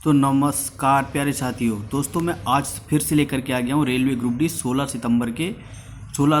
तो नमस्कार प्यारे साथियों। दोस्तों मैं आज फिर से लेकर के आ गया हूँ रेलवे ग्रुप डी 16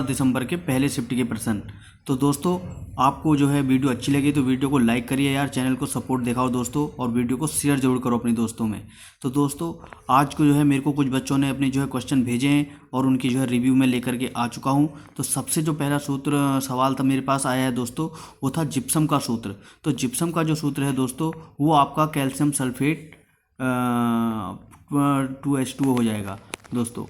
दिसंबर के पहले शिफ्ट के प्रश्न। तो दोस्तों आपको जो है वीडियो अच्छी लगी तो वीडियो को लाइक करिए यार, चैनल को सपोर्ट दिखाओ दोस्तों, और वीडियो को शेयर जरूर करो अपने दोस्तों में। तो दोस्तों आज को जो है मेरे को कुछ बच्चों ने अपने जो है क्वेश्चन भेजे हैं और उनकी जो है रिव्यू में लेकर के आ चुका हूँ। तो सबसे जो पहला सूत्र सवाल था मेरे पास आया है दोस्तों, वो था जिप्सम का सूत्र। तो जिप्सम का जो सूत्र है दोस्तों वो आपका कैल्शियम सल्फेट 2H2O हो जाएगा दोस्तों।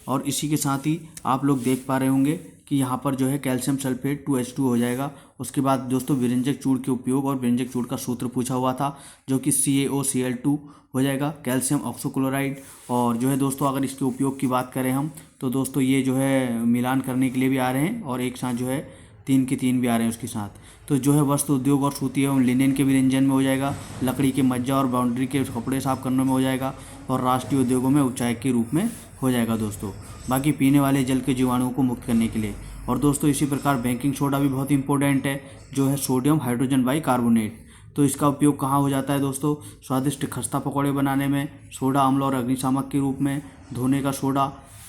और इसी के साथ ही आप लोग देख पा रहे होंगे कि यहाँ पर जो है कैल्शियम सल्फेट 2H2O हो जाएगा। उसके बाद दोस्तों विरंजक चूड़ के उपयोग और विरंजक चूड़ का सूत्र पूछा हुआ था जो कि CaOCl2 हो जाएगा, कैल्शियम ऑक्सोक्लोराइड। और जो है दोस्तों अगर इसके उपयोग की बात करें हम तो दोस्तों ये जो है मिलान करने के लिए भी आ रहे हैं और एक साथ जो है 3 के 3 भी आ रहे हैं उसके साथ। तो जो है वस्त्र उद्योग और सूती एवं लिनेन के विरंजन में हो जाएगा, लकड़ी के मज्जा और बाउंड्री के कपड़े साफ करने में हो जाएगा, और राष्ट्रीय उद्योगों में उच्चायक के रूप में हो जाएगा दोस्तों। बाकी पीने वाले जल के जीवाणुओं को मुक्त करने के लिए। और दोस्तों इसी प्रकार बेकिंग सोडा भी बहुत इंपॉर्टेंट है जो है सोडियम हाइड्रोजन बाइकार्बोनेट। तो इसका उपयोग कहाँ हो जाता है दोस्तों? स्वादिष्ट खस्ता पकौड़े बनाने में, सोडा अम्ल और अग्निशामक के रूप में, धोने का सोडा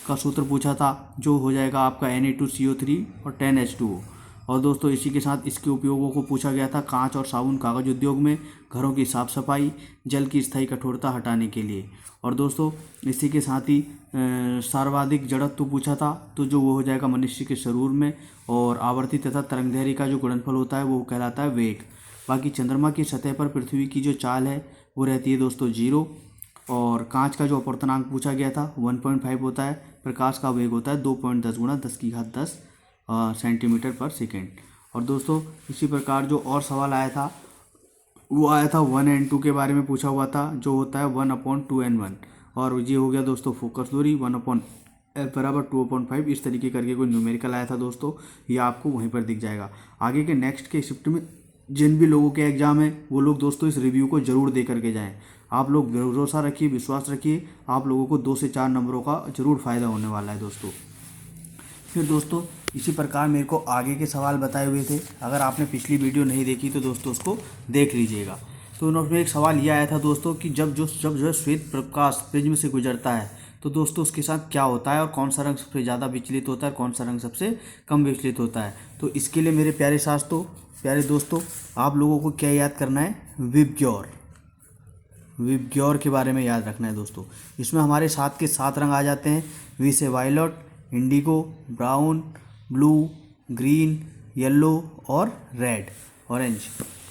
का सूत्र पूछा था जो हो जाएगा आपका Na2CO3 और 10H2O। और दोस्तों इसी के साथ इसके उपयोगों को पूछा गया था कांच और साबुन कागज उद्योग में, घरों की साफ सफाई, जल की स्थायी कठोरता हटाने के लिए। और दोस्तों इसी के साथ ही सर्वाधिक जड़त्व पूछा था तो जो वो हो जाएगा मनुष्य के शरीर में, और आवर्ती तथा तरंगदैर्घ्य का जो गुणनफल होता है वो कहलाता है वेग। बाकी चंद्रमा की सतह पर पृथ्वी की जो चाल है वो रहती है दोस्तों 0। और कांच का जो अपवर्तनांक पूछा गया था 1.5 होता है, प्रकाश का वेग होता है 2.10 गुणा 10 सेंटीमीटर पर सेकेंड। और दोस्तों इसी प्रकार जो और सवाल आया था वो आया था 1n2 के बारे में पूछा हुआ था जो होता है 1/2n1। और ये हो गया दोस्तों फोकस दूरी 1/f बराबर 2/5। इस तरीके करके कोई न्यूमेरिकल आया था दोस्तों, ये आपको वहीं पर दिख जाएगा। आगे के नेक्स्ट के शिफ्ट में जिन भी लोगों के एग्जाम है वो लोग दोस्तों इस रिव्यू को जरूर दे करके जाएं। आप लोग भरोसा रखिए, विश्वास रखिए, आप लोगों को 2 से 4 नंबरों का जरूर फायदा होने वाला है दोस्तों। फिर दोस्तों इसी प्रकार मेरे को आगे के सवाल बताए हुए थे, अगर आपने पिछली वीडियो नहीं देखी तो दोस्तों उसको देख लीजिएगा। तो उन्होंने एक सवाल यह आया था दोस्तों कि जब जो है श्वेत प्रकाश प्रिज्म से गुजरता है तो दोस्तों उसके साथ क्या होता है और कौन सा रंग सबसे ज़्यादा विचलित होता है, कौन सा रंग सबसे कम विचलित होता है। तो इसके लिए मेरे प्यारे दोस्तों आप लोगों को क्या याद करना है? विबग्योर के बारे में याद रखना है दोस्तों। इसमें हमारे 7 के 7 रंग आ जाते हैं। वी से violet, Indigo, brown, blue, green, yellow और रेड, ऑरेंज।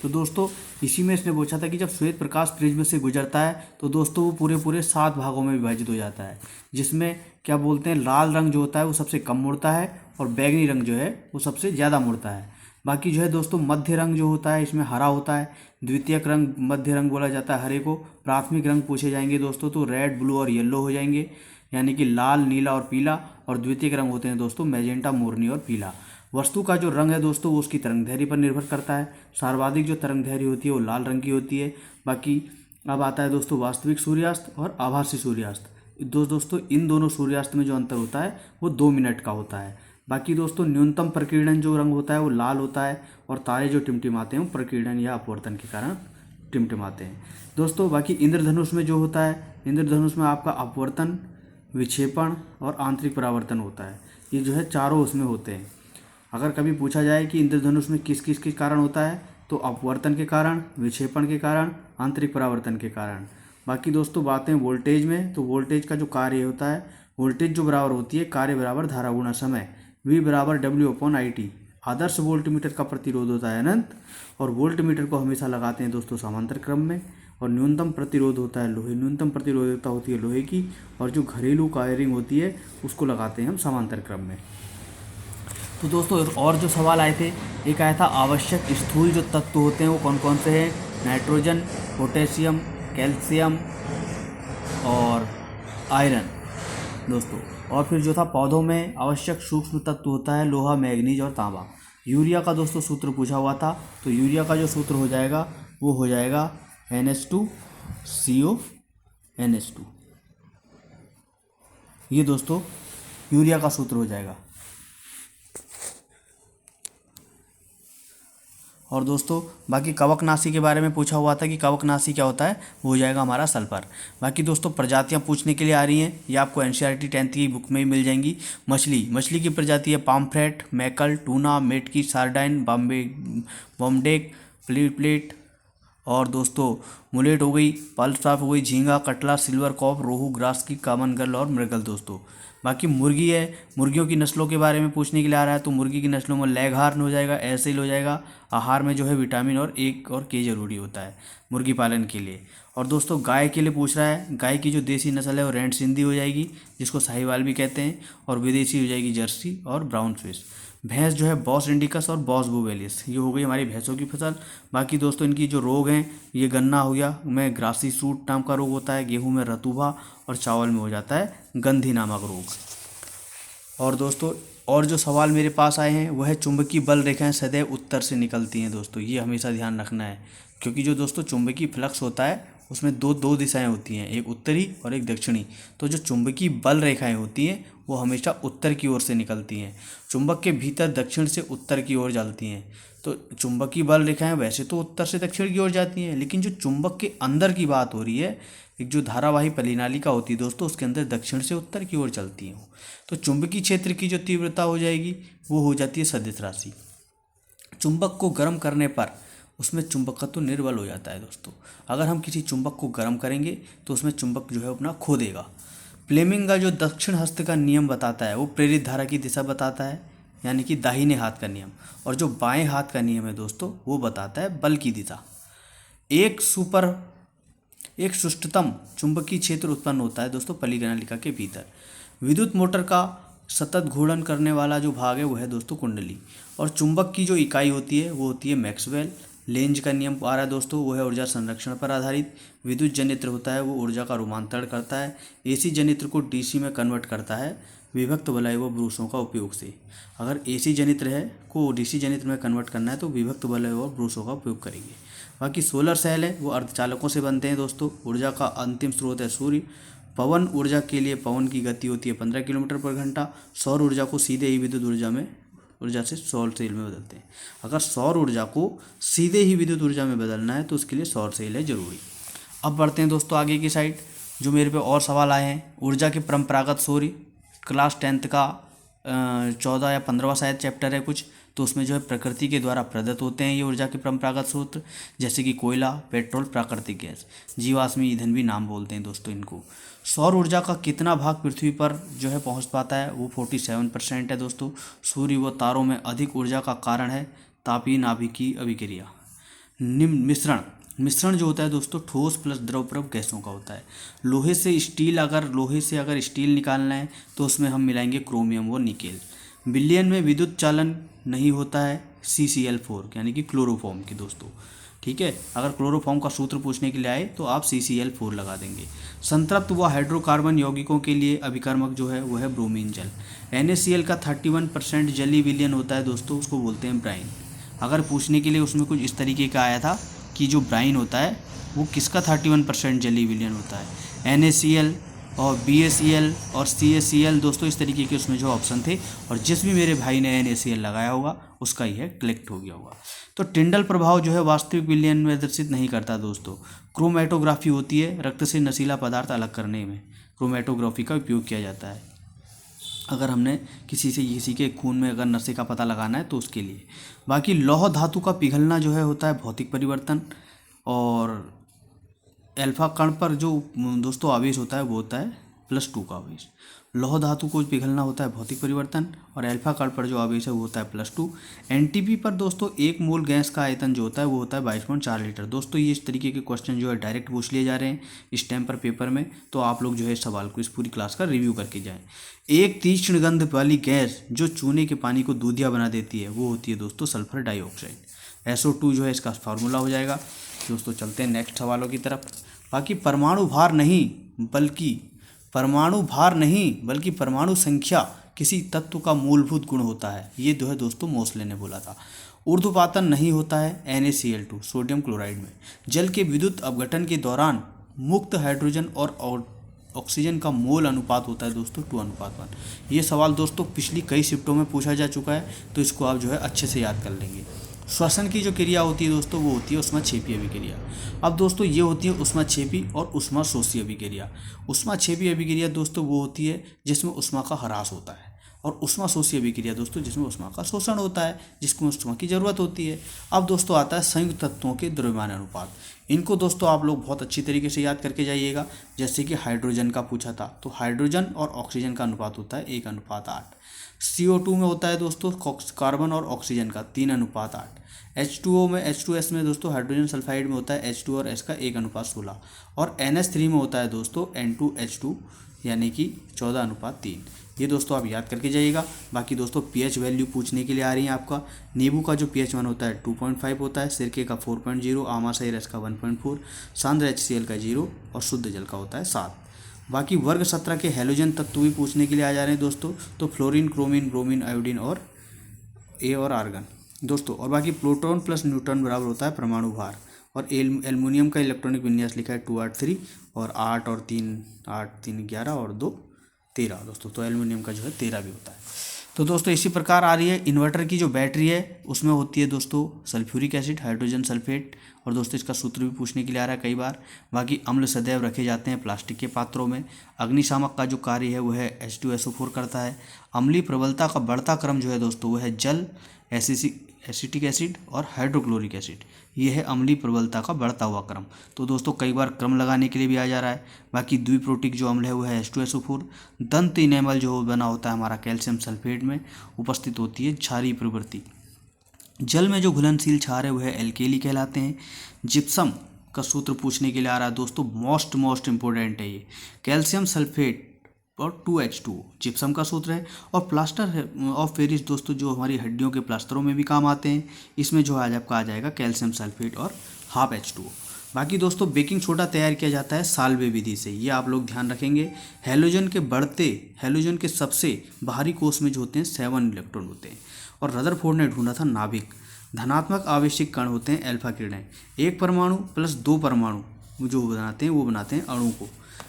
तो दोस्तों इसी में इसने पूछा था कि जब श्वेत प्रकाश प्रिज्म से गुजरता है तो दोस्तों वो पूरे 7 भागों में विभाजित हो जाता है, जिसमें क्या बोलते हैं लाल रंग जो होता है वो सबसे कम मुड़ता है और बैगनी रंग जो है वो सबसे ज़्यादा मुड़ता है। बाकी जो है दोस्तों मध्य रंग जो होता है इसमें हरा होता है, द्वितीयक रंग मध्य रंग बोला जाता है हरे को। प्राथमिक रंग पूछे जाएंगे दोस्तों तो रेड, ब्लू और येलो हो जाएंगे, यानी कि लाल, नीला और पीला। और द्वितीयक रंग होते हैं दोस्तों मैजेंटा, मोरनी और पीला। वस्तु का जो रंग है दोस्तों वो उसकी तरंगदैर्घ्य पर निर्भर करता है। सर्वाधिक जो तरंगदैर्घ्य होती है वो लाल रंग की होती है। बाकी अब आता है दोस्तों वास्तविक सूर्यास्त और आभासी सूर्यास्त। दोस्तों इन दोनों सूर्यास्त में जो अंतर होता है वो 2 मिनट का होता है। बाकी दोस्तों न्यूनतम प्रकीर्णन जो रंग होता है वो लाल होता है, और तारे जो टिमटिमाते हैं वो प्रकीर्णन या अपवर्तन के कारण टिमटिमाते हैं दोस्तों। बाकी इंद्रधनुष में जो होता है, इंद्रधनुष में आपका अपवर्तन, विक्षेपण और आंतरिक परावर्तन होता है। ये जो है चारों उसमें होते हैं। अगर कभी पूछा जाए कि इंद्रधनुष में किस किस के कारण होता है तो अपवर्तन के कारण, विक्षेपण के कारण, आंतरिक परावर्तन के कारण। बाकी दोस्तों बातें वोल्टेज में, तो वोल्टेज का जो कार्य होता है, वोल्टेज जो बराबर होती है कार्य बराबर धारा गुणा समय, V बराबर W/IT। आदर्श वोल्टमीटर का प्रतिरोध होता है अनंत, और वोल्टमीटर को हमेशा लगाते हैं दोस्तों समांतर क्रम में। और न्यूनतम प्रतिरोध होता है लोहे, न्यूनतम प्रतिरोधकता होती है लोहे की, और जो घरेलू वायरिंग होती है उसको लगाते हैं हम समांतर क्रम में। तो दोस्तों और जो सवाल आए थे, एक आया था आवश्यक स्थूल जो तत्व होते हैं वो कौन कौन से हैं? नाइट्रोजन, पोटेशियम, कैल्शियम और आयरन दोस्तों। और फिर जो था पौधों में आवश्यक सूक्ष्म तत्व होता है लोहा, मैग्नीज और तांबा। यूरिया का दोस्तों सूत्र पूछा हुआ था, तो यूरिया का जो सूत्र हो जाएगा वो हो जाएगा NH2CO NH2। ये दोस्तों यूरिया का सूत्र हो जाएगा। और दोस्तों बाकी कवकनाशी के बारे में पूछा हुआ था कि कवकनाशी क्या होता है, वो हो जाएगा हमारा सल्फर। बाकी दोस्तों प्रजातियां पूछने के लिए आ रही हैं, ये आपको एनसीईआरटी 10th की बुक में ही मिल जाएंगी। मछली की प्रजाति है पाम्फ्रेट, मैकल, टूना, मेटकी, सार्डाइन, बॉम्बडेक, प्लेट। और दोस्तों मुलेट हो गई, पल्स्टाफ हो गई, झींगा, कटला, सिल्वर कॉप, रोहू, ग्रास की, कॉमन गर्ल और मृगल दोस्तों। बाकी मुर्गी है, मुर्गियों की नस्लों के बारे में पूछने के लिए आ रहा है, तो मुर्गी की नस्लों में लेगहार्न हो जाएगा, एसिल हो जाएगा। आहार में जो है विटामिन और एक और के जरूरी होता है मुर्गी पालन के लिए। और दोस्तों गाय के लिए पूछ रहा है, गाय की जो देसी नस्ल है वो रेड सिंधी हो जाएगी, जिसको साहिवाल भी कहते हैं, और विदेशी हो जाएगी जर्सी और ब्राउन स्विस। भैंस जो है बॉस इंडिकस और बॉस बुवेलिस, ये हो गई हमारी भैंसों की फसल। बाकी दोस्तों इनकी जो रोग हैं, ये गन्ना हो गया में ग्रासी सूट नाम का रोग होता है, गेहूं में रतुभा और चावल में हो जाता है गंधी नामक रोग। और दोस्तों और जो सवाल मेरे पास आए हैं वह है चुंबकीय बल रेखाएं सदैव उत्तर से निकलती हैं दोस्तों, ये हमेशा ध्यान रखना है, क्योंकि जो दोस्तों चुंबकीय फ्लक्स होता है उसमें दो दिशाएं होती हैं, एक उत्तरी और एक दक्षिणी। तो जो चुंबकीय बल रेखाएं होती हैं वो हमेशा उत्तर की ओर से निकलती हैं, चुंबक के भीतर दक्षिण से उत्तर की ओर जाती हैं। तो चुंबकीय बल रेखाएं वैसे तो उत्तर से दक्षिण की ओर जाती हैं, लेकिन जो चुंबक के अंदर की बात हो रही है, एक जो धारावाही परिनालिका होती है दोस्तों, उसके अंदर दक्षिण से उत्तर की ओर चलती हैं। तो चुंबकीय क्षेत्र की जो तीव्रता हो जाएगी वो हो जाती है सदिश राशि। चुंबक को गर्म करने पर उसमें चुंबकत्व निर्बल हो जाता है दोस्तों। अगर हम किसी चुंबक को गर्म करेंगे तो उसमें चुंबक जो है अपना खो देगा। फ्लेमिंग का जो दक्षिण हस्त का नियम बताता है वो प्रेरित धारा की दिशा बताता है, यानी कि दाहिने हाथ का नियम। और जो बाएं हाथ का नियम है दोस्तों वो बताता है बल की दिशा। एक सुष्टतम चुंबकीय क्षेत्र उत्पन्न होता है दोस्तों परिनालिका के भीतर। विद्युत मोटर का सतत घूर्णन करने वाला जो भाग है वो है दोस्तों कुंडली। और चुंबक की जो इकाई होती है वो होती है मैक्सवेल। लेंज का नियम आ रहा है दोस्तों, वो है ऊर्जा संरक्षण पर आधारित। विद्युत जनित्र होता है वो ऊर्जा का रूपांतरण करता है। एसी जनित्र को डीसी में कन्वर्ट करता है विभक्त वलय व ब्रूसों का उपयोग से। अगर एसी जनित्र है को डीसी जनित्र में कन्वर्ट करना है तो विभक्त वलय व ब्रूसों का उपयोग करेंगे। बाकी सोलर सेल है वो अर्धचालकों से बनते हैं दोस्तों। ऊर्जा का अंतिम स्रोत है सूर्य। पवन ऊर्जा के लिए पवन की गति होती है 15 किलोमीटर पर घंटा। सौर ऊर्जा को सीधे ही विद्युत ऊर्जा से सौर सेल में बदलते हैं। अगर सौर ऊर्जा को सीधे ही विद्युत ऊर्जा में बदलना है तो उसके लिए सौर सेल है जरूरी। अब बढ़ते हैं दोस्तों आगे की साइड, जो मेरे पे और सवाल आए हैं। ऊर्जा के परंपरागत सूर्य क्लास 10th का 14 या 15वां शायद चैप्टर है कुछ, तो उसमें जो है प्रकृति के द्वारा प्रदत्त होते हैं ये ऊर्जा के परंपरागत स्रोत, जैसे कि कोयला, पेट्रोल, प्राकृतिक गैस, जीवाश्मी ईंधन भी नाम बोलते हैं दोस्तों इनको। सौर ऊर्जा का कितना भाग पृथ्वी पर जो है पहुंच पाता है वो 47% है दोस्तों। सूर्य व तारों में अधिक ऊर्जा का कारण है तापीय नाभिकीय अभिक्रिया। मिश्रण जो होता है दोस्तों ठोस प्लस द्रवप्रव गैसों का होता है। लोहे से अगर स्टील निकालना है तो उसमें हम मिलाएंगे क्रोमियम व निकेल। विलयन में विद्युत चालन नहीं होता है CCl4 यानी कि क्लोरोफॉर्म की दोस्तों, ठीक है। अगर क्लोरोफॉर्म का सूत्र पूछने के लिए आए तो आप CCl4 लगा देंगे। संतृप्त व हाइड्रोकार्बन यौगिकों के लिए अभिकर्मक जो है वो है ब्रोमीन जल। NaCl का 31% जलीय विलयन होता है दोस्तों, उसको बोलते हैं ब्राइन। अगर पूछने के लिए उसमें कुछ इस तरीके का आया था कि जो ब्राइन होता है वो किसका 31% जलीय विलयन होता है, NaCl और BaCl और CaCl दोस्तों, इस तरीके के उसमें जो ऑप्शन थे। और जिस भी मेरे भाई ने NaCl लगाया होगा उसका ही है कलेक्ट हो गया होगा। तो टिंडल प्रभाव जो है वास्तविक विलयन में प्रदर्शित नहीं करता दोस्तों। क्रोमेटोग्राफी होती है, रक्त से नशीला पदार्थ अलग करने में क्रोमेटोग्राफी का उपयोग किया जाता है। अगर हमने किसी के खून में अगर नशे का पता लगाना है तो उसके लिए। बाकी लौह धातु का पिघलना जो है होता है भौतिक परिवर्तन। और एल्फा कण पर जो दोस्तों आवेश होता है वो होता है +2 का आवेश। लौह धातु को पिघलना होता है भौतिक परिवर्तन, और एल्फा कण पर जो आवेश है वो होता है +2। NTP पर दोस्तों 1 मोल गैस का आयतन जो होता है वो होता है 22.4 लीटर। दोस्तों ये इस तरीके के क्वेश्चन जो है डायरेक्ट पूछ लिए जा रहे हैं इस टाइम पर पेपर में, तो आप लोग जो है इस सवाल को इस पूरी क्लास का रिव्यू करके जाएँ। एक तीक्ष्ण गंध वाली गैस जो चूने के पानी को दूधिया बना देती है वो होती है दोस्तों सल्फर डाइऑक्साइड। SO2 जो है इसका फार्मूला हो जाएगा दोस्तों। चलते हैं नेक्स्ट सवालों की तरफ। बाकी परमाणु भार नहीं बल्कि परमाणु संख्या किसी तत्व का मूलभूत गुण होता है, ये जो है दोस्तों मोसले ने बोला था। ऊर्ध्वपातन नहीं होता है NaCl2 सोडियम क्लोराइड में। जल के विद्युत अपघटन के दौरान मुक्त हाइड्रोजन और ऑक्सीजन का मोल अनुपात होता है दोस्तों 2:1। ये सवाल दोस्तों पिछली कई शिफ्टों में पूछा जा चुका है, तो इसको आप जो है अच्छे से याद कर लेंगे। श्वसन की जो क्रिया होती है दोस्तों वो होती है ऊष्माक्षेपी अभिक्रिया। अब दोस्तों ये होती है ऊष्माक्षेपी और ऊष्माशोषी अभिक्रिया। ऊष्माक्षेपी अभिक्रिया दोस्तों वो होती है जिसमें ऊष्मा का ह्रास होता है, और ऊष्माशोषी अभिक्रिया दोस्तों जिसमें ऊष्मा का शोषण होता है, जिसको ऊष्मा की ज़रूरत होती है। अब दोस्तों आता है संयुक्त तत्वों के द्रव्यमान अनुपात। इनको दोस्तों आप लोग बहुत अच्छी तरीके से याद करके जाइएगा। जैसे कि हाइड्रोजन का पूछा था, तो हाइड्रोजन और ऑक्सीजन का अनुपात होता है 1:8। CO2 में होता है दोस्तों कार्बन और ऑक्सीजन का 3:8। H2O में H2S में दोस्तों हाइड्रोजन सल्फाइड में होता है H2 और S का 1:16। और NH3 में होता है दोस्तों N2H2 यानी कि 14:3। ये दोस्तों आप याद करके जाइएगा। बाकी दोस्तों pH वैल्यू पूछने के लिए आ रही है आपका। नींबू का जो pH मान होता है 2.5 होता है, सिरके का 4.0, आमाशय रस का 1.4, सांद्र HCl का 0 और शुद्ध जल का होता है 7। बाकी वर्ग 17 के हैलोजन तत्व भी पूछने के लिए आ जा रहे हैं दोस्तों, तो फ्लोरीन, क्रोमीन, ब्रोमीन, आयोडीन और ए और आर्गन दोस्तों। और बाकी प्रोटॉन प्लस न्यूट्रॉन बराबर होता है परमाणु भार। और एल्युमिनियम का इलेक्ट्रॉनिक विन्यास लिखा है 283 और 8 और 3 8 3 11 और 2 13 दोस्तों। तो एल्युमिनियम का जो है 13 भी होता है। तो दोस्तों इसी प्रकार आ रही है इन्वर्टर की जो बैटरी है उसमें होती है दोस्तों सल्फ्यूरिक एसिड, हाइड्रोजन सल्फेट। और दोस्तों इसका सूत्र भी पूछने के लिए आ रहा है कई बार। बाकी अम्ल सदैव रखे जाते हैं प्लास्टिक के पात्रों में। अग्निशामक का जो कार्य है वह H2SO4 करता है। अम्लीय प्रबलता का बढ़ता क्रम जो है दोस्तों वह है जल, एसिटिक एसिड और हाइड्रोक्लोरिक एसिड। ये है अम्लीय प्रबलता का बढ़ता हुआ क्रम। तो दोस्तों कई बार क्रम लगाने के लिए भी आ जा रहा है। बाकी द्विप्रोटिक जो अम्ल है वो है H2SO4। दंत इनेमल जो बना होता है हमारा कैल्शियम सल्फेट में उपस्थित होती है क्षारीय प्रवृत्ति। जल में जो घुलनशील क्षार है वह एल्केली कहलाते हैं। जिप्सम का सूत्र पूछने के लिए आ रहा है दोस्तों, मोस्ट इंपॉर्टेंट है ये। कैल्शियम सल्फेट और 2H2 जिप्सम का सूत्र है। और प्लास्टर ऑफ पेरिस दोस्तों जो हमारी हड्डियों के प्लास्टरों में भी काम आते हैं। इसमें जो आज आपका आ जाएगा कैल्शियम सल्फेट और हाफ H2O। बाकी दोस्तों बेकिंग सोडा तैयार किया जाता है साल्वे विधि से, ये आप लोग ध्यान रखेंगे। हैलोजन के सबसे बाहरी कोष में जो होते हैं 7 इलेक्ट्रॉन होते हैं। और रदरफोर्ड ने ढूंढा था नाभिक। धनात्मक आवेशिक कण होते हैं अल्फा किरणें। एक परमाणु प्लस 2 परमाणु जो बनाते हैं अणु को।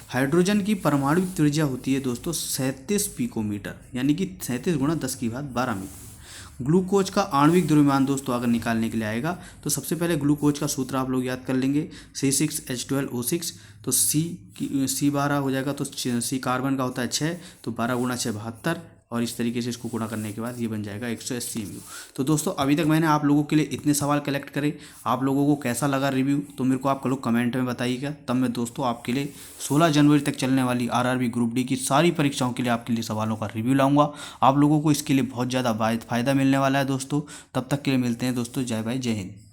हाइड्रोजन की परमाणु त्रिज्या होती है दोस्तों 37 पिकोमीटर यानी कि 37 × 10⁻12 मीटर। ग्लूकोज का आणविक द्रव्यमान दोस्तों अगर निकालने के लिए आएगा तो सबसे पहले ग्लूकोज का सूत्र आप लोग याद कर लेंगे C6H12O6। तो C12 हो जाएगा, तो C कार्बन का होता है 6, तो 12 × 6 72। और इस तरीके से इसको गुणा करने के बाद ये बन जाएगा 180 mu। तो दोस्तों अभी तक मैंने आप लोगों के लिए इतने सवाल कलेक्ट करे। आप लोगों को कैसा लगा रिव्यू तो मेरे को आप लोग कमेंट में बताइएगा। तब मैं दोस्तों आपके लिए 16 जनवरी तक चलने वाली RRB ग्रुप डी की सारी परीक्षाओं के लिए आपके लिए सवालों का रिव्यू लाऊंगा। आप लोगों को इसके लिए बहुत ज़्यादा फ़ायदा मिलने वाला है दोस्तों। तब तक के लिए मिलते हैं दोस्तों। जय भाई जय हिंद।